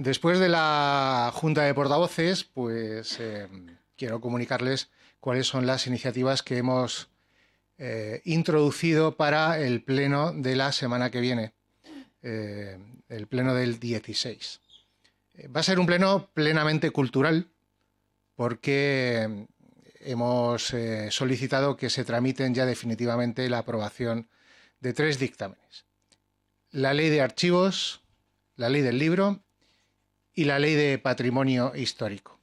Después de la Junta de Portavoces, pues quiero comunicarles cuáles son las iniciativas que hemos introducido para el pleno de la semana que viene, el pleno del 16. Va a ser un pleno plenamente cultural porque hemos solicitado que se tramiten ya definitivamente la aprobación de 3 dictámenes. La ley de archivos, la ley del libro y la ley de patrimonio histórico.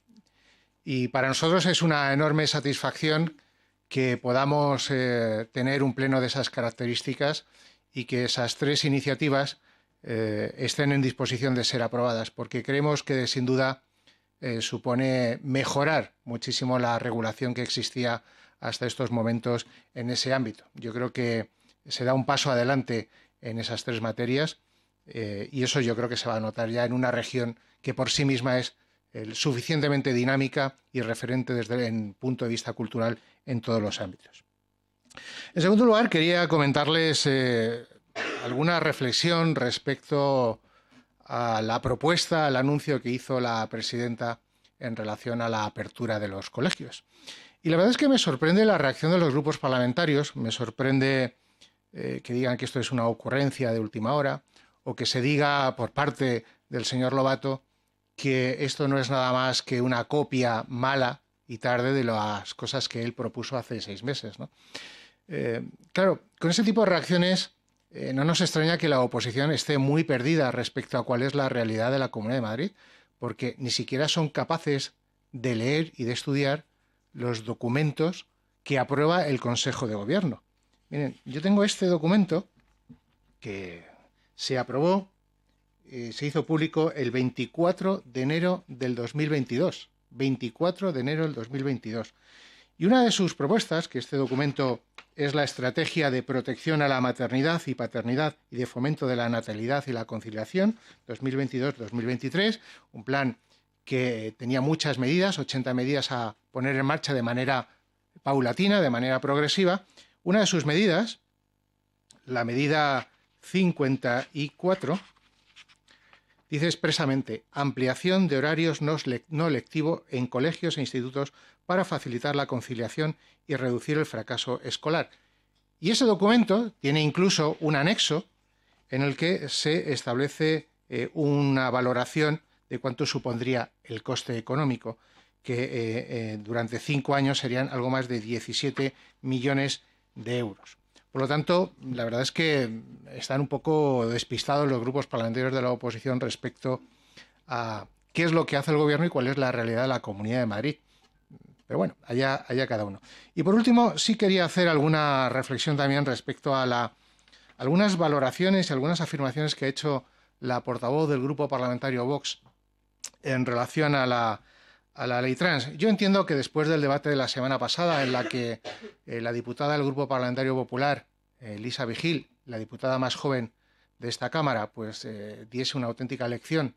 Y para nosotros es una enorme satisfacción que podamos tener un pleno de esas características y que esas 3 iniciativas estén en disposición de ser aprobadas, porque creemos que sin duda supone mejorar muchísimo la regulación que existía hasta estos momentos en ese ámbito. Yo creo que se da un paso adelante en esas 3 materias y eso yo creo que se va a notar ya en una región que por sí misma es suficientemente dinámica y referente desde el punto de vista cultural en todos los ámbitos. En segundo lugar, quería comentarles alguna reflexión respecto a la propuesta, al anuncio que hizo la presidenta en relación a la apertura de los colegios. Y la verdad es que me sorprende la reacción de los grupos parlamentarios, me sorprende que digan que esto es una ocurrencia de última hora o que se diga por parte del señor Lobato que esto no es nada más que una copia mala y tarde de las cosas que él propuso hace 6 meses, ¿no? Claro, con ese tipo de reacciones no nos extraña que la oposición esté muy perdida respecto a cuál es la realidad de la Comunidad de Madrid, porque ni siquiera son capaces de leer y de estudiar los documentos que aprueba el Consejo de Gobierno. Miren, yo tengo este documento que se aprobó, se hizo público el 24 de enero del 2022. 24 de enero del 2022. Y una de sus propuestas, que este documento es la Estrategia de Protección a la Maternidad y Paternidad y de Fomento de la Natalidad y la Conciliación 2022-2023, un plan que tenía muchas medidas, 80 medidas a poner en marcha de manera paulatina, de manera progresiva. Una de sus medidas, la medida 54, dice expresamente: ampliación de horarios no lectivo en colegios e institutos para facilitar la conciliación y reducir el fracaso escolar. Y ese documento tiene incluso un anexo en el que se establece una valoración de cuánto supondría el coste económico, que durante 5 años serían algo más de 17 millones de euros. Por lo tanto, la verdad es que están un poco despistados los grupos parlamentarios de la oposición respecto a qué es lo que hace el Gobierno y cuál es la realidad de la Comunidad de Madrid. Pero bueno, allá cada uno. Y por último, sí quería hacer alguna reflexión también respecto a algunas valoraciones y algunas afirmaciones que ha hecho la portavoz del grupo parlamentario Vox en relación a la ley trans. Yo entiendo que después del debate de la semana pasada, en la que la diputada del Grupo Parlamentario Popular, Elisa Vigil, la diputada más joven de esta Cámara, pues diese una auténtica lección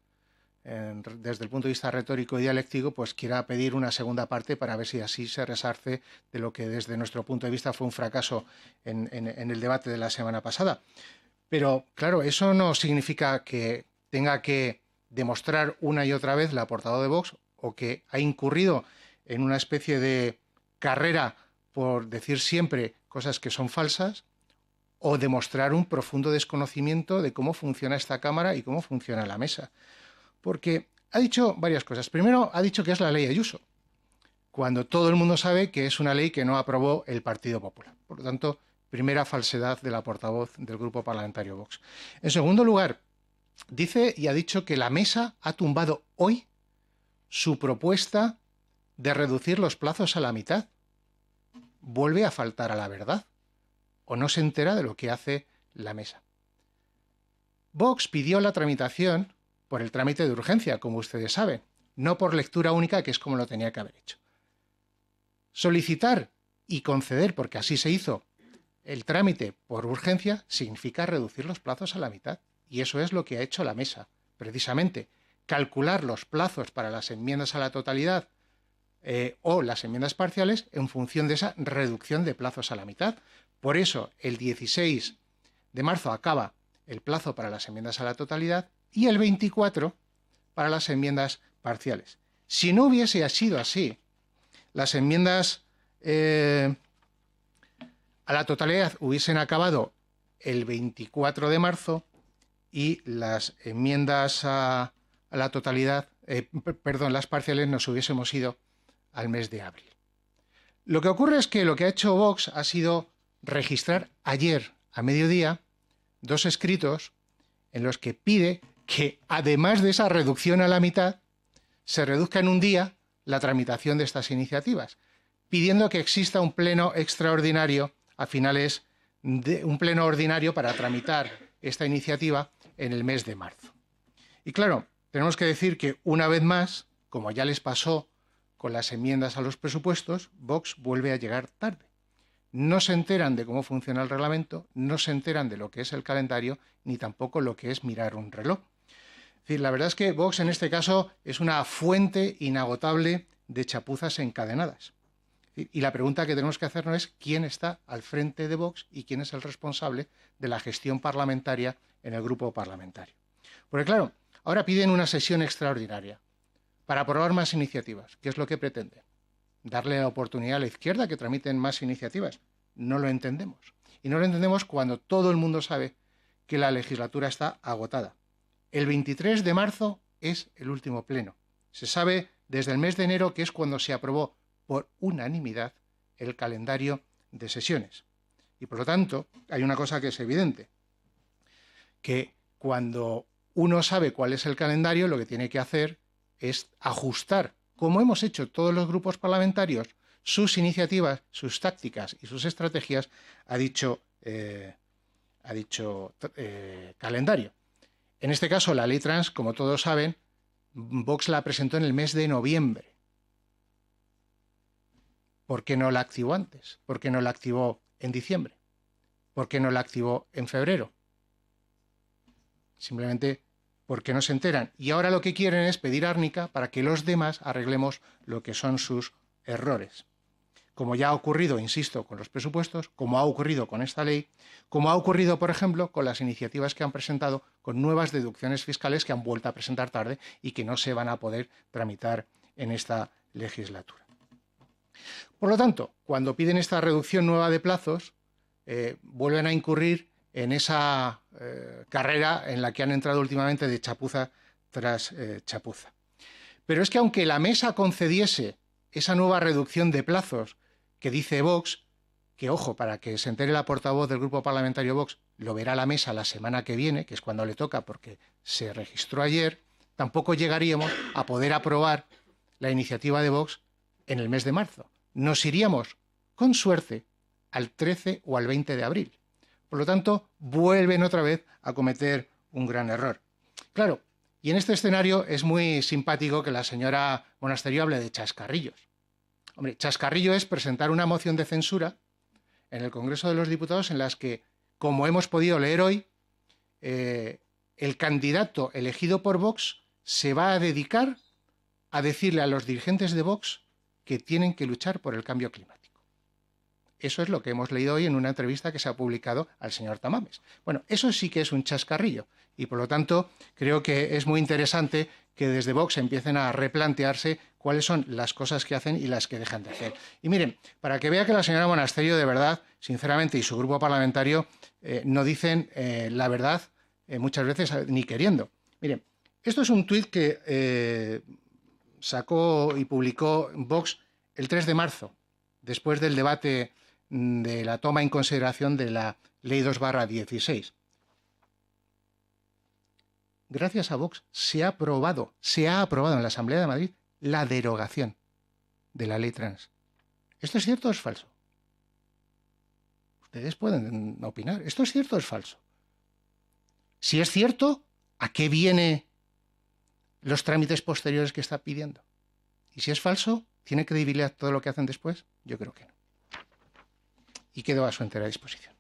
desde el punto de vista retórico y dialéctico, pues quiera pedir una segunda parte para ver si así se resarce de lo que desde nuestro punto de vista fue un fracaso en el debate de la semana pasada. Pero claro, eso no significa que tenga que demostrar una y otra vez la portavoz de Vox o que ha incurrido en una especie de carrera por decir siempre cosas que son falsas o demostrar un profundo desconocimiento de cómo funciona esta Cámara y cómo funciona la mesa. Porque ha dicho varias cosas. Primero, ha dicho que es la ley Ayuso, cuando todo el mundo sabe que es una ley que no aprobó el Partido Popular. Por lo tanto, primera falsedad de la portavoz del Grupo Parlamentario Vox. En segundo lugar, dice y ha dicho que la mesa ha tumbado hoy su propuesta de reducir los plazos a la mitad. Vuelve a faltar a la verdad o no se entera de lo que hace la mesa. Vox pidió la tramitación por el trámite de urgencia, como ustedes saben, no por lectura única, que es como lo tenía que haber hecho. Solicitar y conceder, porque así se hizo, el trámite por urgencia significa reducir los plazos a la mitad. Y eso es lo que ha hecho la mesa, precisamente. Calcular los plazos para las enmiendas a la totalidad o las enmiendas parciales en función de esa reducción de plazos a la mitad. Por eso, el 16 de marzo acaba el plazo para las enmiendas a la totalidad y el 24 para las enmiendas parciales. Si no hubiese sido así, las enmiendas a la totalidad hubiesen acabado el 24 de marzo y las enmiendas a la totalidad, las parciales, nos hubiésemos ido al mes de abril. Lo que ocurre es que lo que ha hecho Vox ha sido registrar ayer a mediodía 2 escritos en los que pide que, además de esa reducción a la mitad, se reduzca en un día la tramitación de estas iniciativas, pidiendo que exista un pleno extraordinario a finales de un pleno ordinario para tramitar esta iniciativa en el mes de marzo. Y claro, tenemos que decir que una vez más, como ya les pasó con las enmiendas a los presupuestos, Vox vuelve a llegar tarde. No se enteran de cómo funciona el reglamento, no se enteran de lo que es el calendario, ni tampoco lo que es mirar un reloj. Es decir, la verdad es que Vox en este caso es una fuente inagotable de chapuzas encadenadas. Y la pregunta que tenemos que hacernos es quién está al frente de Vox y quién es el responsable de la gestión parlamentaria en el grupo parlamentario. Porque claro, ahora piden una sesión extraordinaria para aprobar más iniciativas. ¿Qué es lo que pretenden? ¿Darle la oportunidad a la izquierda que tramiten más iniciativas? No lo entendemos. Y no lo entendemos cuando todo el mundo sabe que la legislatura está agotada. El 23 de marzo es el último pleno. Se sabe desde el mes de enero que es cuando se aprobó por unanimidad el calendario de sesiones. Y por lo tanto, hay una cosa que es evidente, que cuando uno sabe cuál es el calendario, lo que tiene que hacer es ajustar, como hemos hecho todos los grupos parlamentarios, sus iniciativas, sus tácticas y sus estrategias a dicho calendario. En este caso, la ley trans, como todos saben, Vox la presentó en el mes de noviembre. ¿Por qué no la activó antes? ¿Por qué no la activó en diciembre? ¿Por qué no la activó en febrero? Simplemente porque no se enteran. Y ahora lo que quieren es pedir árnica para que los demás arreglemos lo que son sus errores. Como ya ha ocurrido, insisto, con los presupuestos, como ha ocurrido con esta ley, como ha ocurrido, por ejemplo, con las iniciativas que han presentado con nuevas deducciones fiscales que han vuelto a presentar tarde y que no se van a poder tramitar en esta legislatura. Por lo tanto, cuando piden esta reducción nueva de plazos, vuelven a incurrir en esa carrera en la que han entrado últimamente de chapuza tras chapuza. Pero es que aunque la mesa concediese esa nueva reducción de plazos que dice Vox, que ojo, para que se entere la portavoz del grupo parlamentario Vox, lo verá la mesa la semana que viene, que es cuando le toca porque se registró ayer, tampoco llegaríamos a poder aprobar la iniciativa de Vox en el mes de marzo. Nos iríamos, con suerte, al 13 o al 20 de abril. Por lo tanto, vuelven otra vez a cometer un gran error. Claro, y en este escenario es muy simpático que la señora Monasterio hable de chascarrillos. Hombre, chascarrillo es presentar una moción de censura en el Congreso de los Diputados en las que, como hemos podido leer hoy, el candidato elegido por Vox se va a dedicar a decirle a los dirigentes de Vox que tienen que luchar por el cambio climático. Eso es lo que hemos leído hoy en una entrevista que se ha publicado al señor Tamames. Bueno, eso sí que es un chascarrillo y, por lo tanto, creo que es muy interesante que desde Vox empiecen a replantearse cuáles son las cosas que hacen y las que dejan de hacer. Y miren, para que vea que la señora Monasterio, de verdad, sinceramente, y su grupo parlamentario no dicen la verdad muchas veces ni queriendo. Miren, esto es un tuit que sacó y publicó Vox el 3 de marzo, después del debate de la toma en consideración de la Ley 2/16. Gracias a Vox se ha aprobado en la Asamblea de Madrid la derogación de la ley trans. ¿Esto es cierto o es falso? Ustedes pueden opinar. ¿Esto es cierto o es falso? Si es cierto, ¿a qué viene los trámites posteriores que está pidiendo? Y si es falso, ¿tiene credibilidad todo lo que hacen después? Yo creo que no. Y quedo a su entera disposición.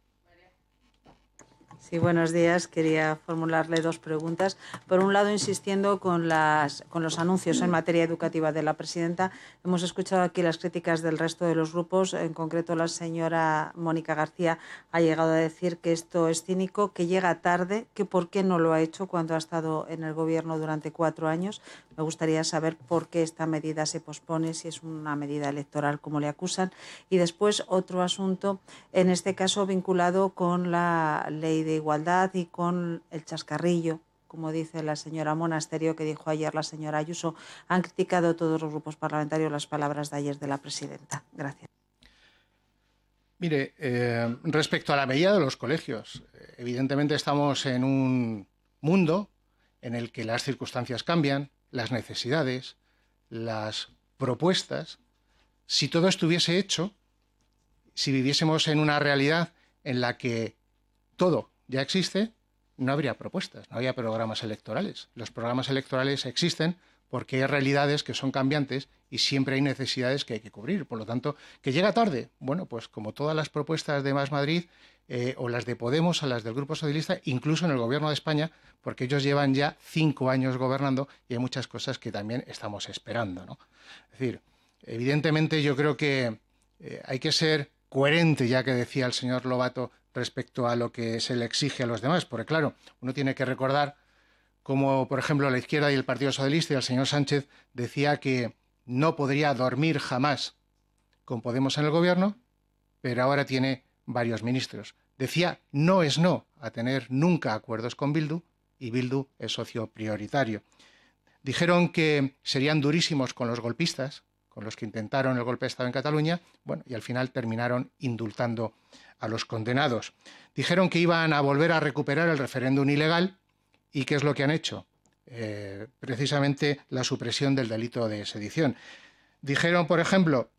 Sí, buenos días. Quería formularle dos preguntas. Por un lado, insistiendo con los anuncios en materia educativa de la presidenta, hemos escuchado aquí las críticas del resto de los grupos. En concreto, la señora Mónica García ha llegado a decir que esto es cínico, que llega tarde, que por qué no lo ha hecho cuando ha estado en el Gobierno durante 4 años. Me gustaría saber por qué esta medida se pospone, si es una medida electoral, como le acusan. Y después, otro asunto, en este caso vinculado con la ley de igualdad y con el chascarrillo, como dice la señora Monasterio, que dijo ayer la señora Ayuso. Han criticado todos los grupos parlamentarios las palabras de ayer de la presidenta. Gracias. Mire, respecto a la medida de los colegios, evidentemente estamos en un mundo en el que las circunstancias cambian, las necesidades, las propuestas. Si todo estuviese hecho, si viviésemos en una realidad en la que todo ya existe, no habría propuestas, no habría programas electorales. Los programas electorales existen porque hay realidades que son cambiantes y siempre hay necesidades que hay que cubrir. Por lo tanto, ¿que llega tarde? Bueno, pues como todas las propuestas de Más Madrid o las de Podemos o las del Grupo Socialista, incluso en el Gobierno de España, porque ellos llevan ya 5 años gobernando y hay muchas cosas que también estamos esperando, ¿no? Es decir, evidentemente yo creo que hay que ser coherente, ya que decía el señor Lobato, respecto a lo que se le exige a los demás, porque claro, uno tiene que recordar como, por ejemplo, la izquierda y el Partido Socialista y el señor Sánchez decía que no podría dormir jamás con Podemos en el gobierno, pero ahora tiene varios ministros. Decía no es no a tener nunca acuerdos con Bildu y Bildu es socio prioritario. Dijeron que serían durísimos con los golpistas, con los que intentaron el golpe de Estado en Cataluña, bueno, y al final terminaron indultando a los condenados. Dijeron que iban a volver a recuperar el referéndum ilegal. ¿Y qué es lo que han hecho? Precisamente la supresión del delito de sedición. Dijeron, por ejemplo,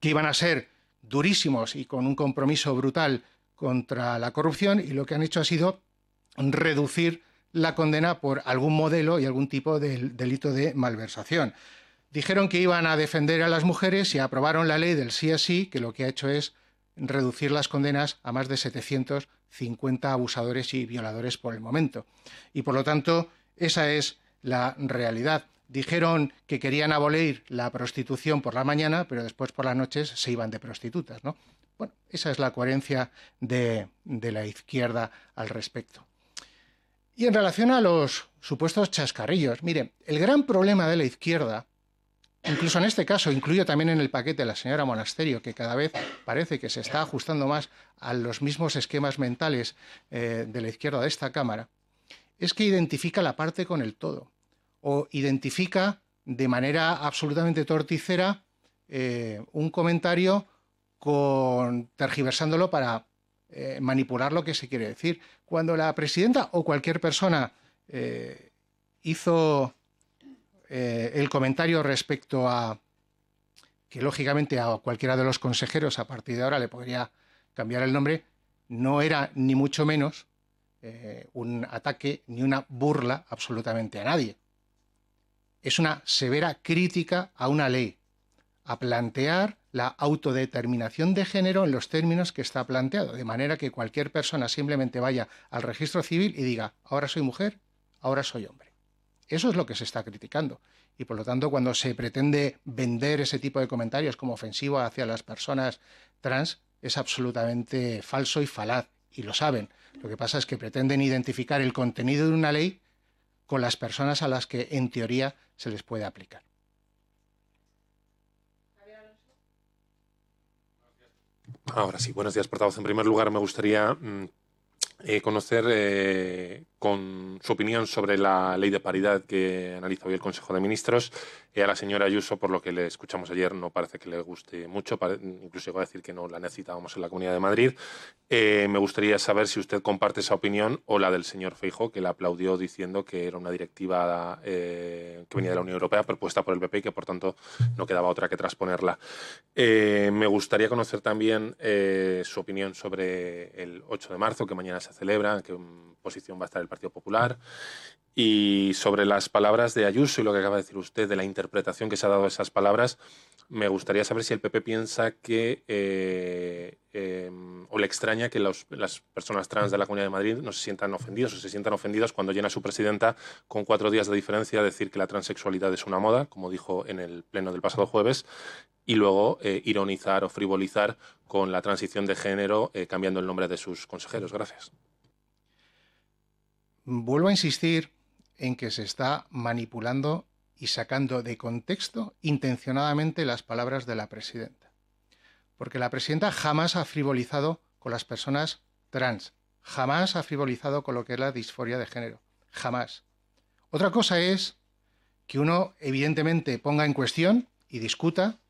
que iban a ser durísimos y con un compromiso brutal contra la corrupción y lo que han hecho ha sido reducir la condena por algún modelo y algún tipo de delito de malversación. Dijeron que iban a defender a las mujeres y aprobaron la ley del sí es sí, que lo que ha hecho es reducir las condenas a más de 750 abusadores y violadores por el momento. Y por lo tanto, esa es la realidad. Dijeron que querían abolir la prostitución por la mañana, pero después por las noches se iban de prostitutas, ¿no? Bueno, esa es la coherencia de la izquierda al respecto. Y en relación a los supuestos chascarrillos, mire, el gran problema de la izquierda, incluso en este caso, incluyo también en el paquete a la señora Monasterio, que cada vez parece que se está ajustando más a los mismos esquemas mentales de la izquierda de esta Cámara, es que identifica la parte con el todo, o identifica de manera absolutamente torticera un comentario tergiversándolo para manipular lo que se quiere decir. Cuando la presidenta o cualquier persona hizo el comentario respecto a que lógicamente a cualquiera de los consejeros a partir de ahora le podría cambiar el nombre, no era ni mucho menos un ataque ni una burla absolutamente a nadie. Es una severa crítica a una ley, a plantear la autodeterminación de género en los términos que está planteado, de manera que cualquier persona simplemente vaya al registro civil y diga, ahora soy mujer, ahora soy hombre. Eso es lo que se está criticando. Y por lo tanto, cuando se pretende vender ese tipo de comentarios como ofensivo hacia las personas trans, es absolutamente falso y falaz. Y lo saben. Lo que pasa es que pretenden identificar el contenido de una ley con las personas a las que, en teoría, se les puede aplicar. Ahora sí, buenos días, portavoz. En primer lugar, me gustaría conocer con su opinión sobre la ley de paridad que analiza hoy el Consejo de Ministros. A la señora Ayuso, por lo que le escuchamos ayer, no parece que le guste mucho, incluso iba a decir que no la necesitábamos en la Comunidad de Madrid. Me gustaría saber si usted comparte esa opinión o la del señor Feijóo, que la aplaudió diciendo que era una directiva que venía de la Unión Europea propuesta por el PP y que por tanto no quedaba otra que transponerla. Me gustaría conocer también su opinión sobre el 8 de marzo, que mañana se celebra, en qué posición va a estar el Partido Popular. Y sobre las palabras de Ayuso y lo que acaba de decir usted, de la interpretación que se ha dado a esas palabras, me gustaría saber si el PP piensa que, o le extraña que las personas trans de la Comunidad de Madrid no se sientan ofendidos o se sientan ofendidas cuando llena su presidenta con 4 días de diferencia decir que la transexualidad es una moda, como dijo en el pleno del pasado jueves, y luego ironizar o frivolizar con la transición de género cambiando el nombre de sus consejeros. Gracias. Vuelvo a insistir en que se está manipulando y sacando de contexto intencionadamente las palabras de la presidenta. Porque la presidenta jamás ha frivolizado con las personas trans, jamás ha frivolizado con lo que es la disforia de género, jamás. Otra cosa es que uno evidentemente ponga en cuestión y discuta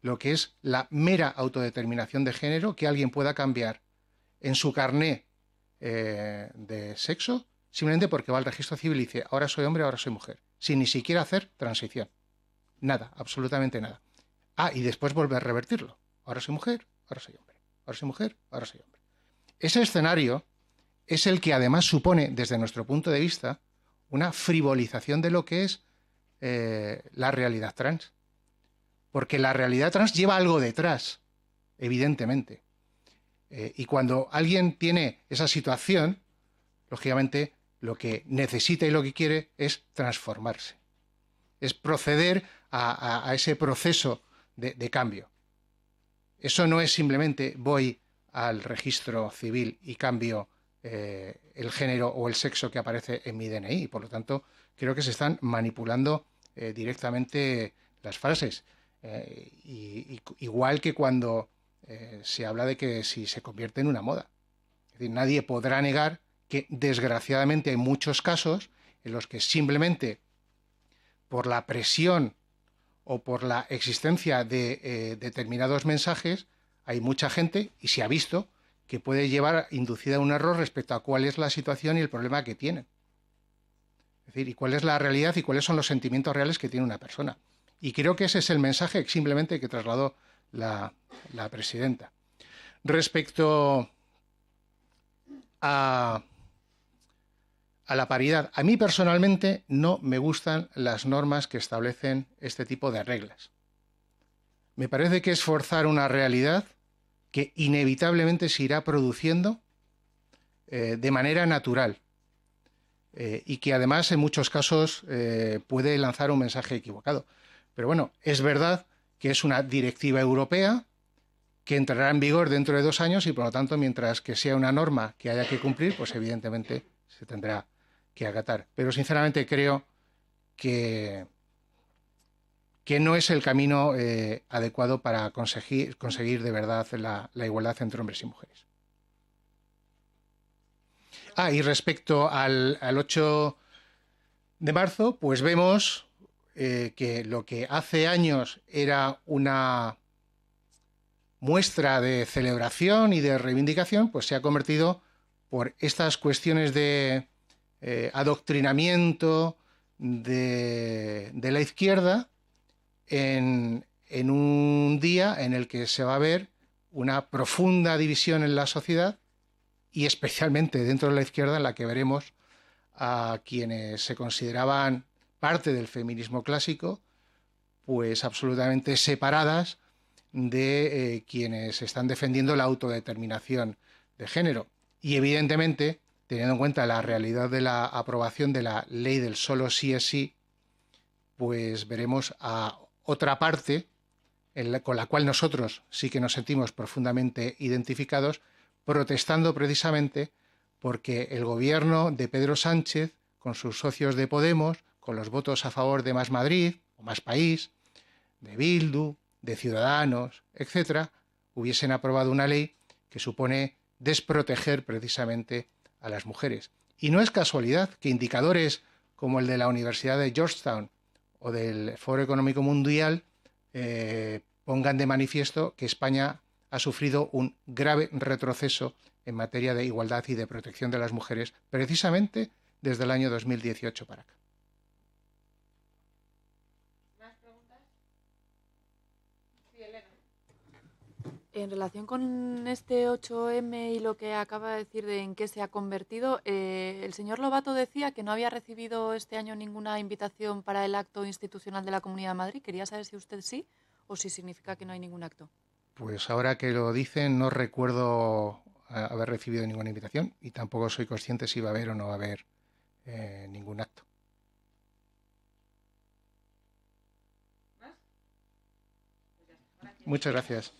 lo que es la mera autodeterminación de género, que alguien pueda cambiar en su carné de sexo simplemente porque va al registro civil y dice ahora soy hombre, ahora soy mujer, sin ni siquiera hacer transición. Nada, absolutamente nada. Y después volver a revertirlo. Ahora soy mujer, ahora soy hombre. Ahora soy mujer, ahora soy hombre. Ese escenario es el que además supone, desde nuestro punto de vista, una frivolización de lo que es la realidad trans. Porque la realidad trans lleva algo detrás, evidentemente. Y cuando alguien tiene esa situación, lógicamente lo que necesita y lo que quiere es transformarse. Es proceder a ese proceso de cambio. Eso no es simplemente voy al registro civil y cambio el género o el sexo que aparece en mi DNI. Por lo tanto, creo que se están manipulando directamente las frases. Igual que cuando se habla de que si se convierte en una moda. Es decir, nadie podrá negar que desgraciadamente hay muchos casos en los que simplemente por la presión o por la existencia de determinados mensajes hay mucha gente, y se ha visto, que puede llevar inducida a un error respecto a cuál es la situación y el problema que tienen. Es decir, y cuál es la realidad y cuáles son los sentimientos reales que tiene una persona. Y creo que ese es el mensaje simplemente que trasladó la presidenta. Respecto a la paridad, a mí personalmente no me gustan las normas que establecen este tipo de reglas. Me parece que es forzar una realidad que inevitablemente se irá produciendo de manera natural y que además en muchos casos puede lanzar un mensaje equivocado. Pero bueno, es verdad que es una directiva europea que entrará en vigor dentro de 2 años y por lo tanto, mientras que sea una norma que haya que cumplir, pues evidentemente se tendrá que acatar. Pero sinceramente creo que no es el camino adecuado para conseguir de verdad la igualdad entre hombres y mujeres. Y respecto al 8 de marzo, pues vemos que lo que hace años era una muestra de celebración y de reivindicación, pues se ha convertido, por estas cuestiones de adoctrinamiento de la izquierda, en un día en el que se va a ver una profunda división en la sociedad y especialmente dentro de la izquierda, en la que veremos a quienes se consideraban parte del feminismo clásico, pues absolutamente separadas de quienes están defendiendo la autodeterminación de género. Y evidentemente, teniendo en cuenta la realidad de la aprobación de la ley del solo sí es sí, pues veremos a otra parte con la cual nosotros sí que nos sentimos profundamente identificados, protestando precisamente porque el gobierno de Pedro Sánchez, con sus socios de Podemos, con los votos a favor de Más Madrid o Más País, de Bildu, de Ciudadanos, etcétera, hubiesen aprobado una ley que supone desproteger precisamente a las mujeres. Y no es casualidad que indicadores como el de la Universidad de Georgetown o del Foro Económico Mundial pongan de manifiesto que España ha sufrido un grave retroceso en materia de igualdad y de protección de las mujeres, precisamente desde el año 2018 para acá. ¿Más preguntas? Sí, Elena. En relación con este 8M y lo que acaba de decir de en qué se ha convertido, el señor Lobato decía que no había recibido este año ninguna invitación para el acto institucional de la Comunidad de Madrid. Quería saber si usted sí o si significa que no hay ningún acto. Pues ahora que lo dicen, no recuerdo haber recibido ninguna invitación y tampoco soy consciente si va a haber o no va a haber ningún acto. Muchas gracias.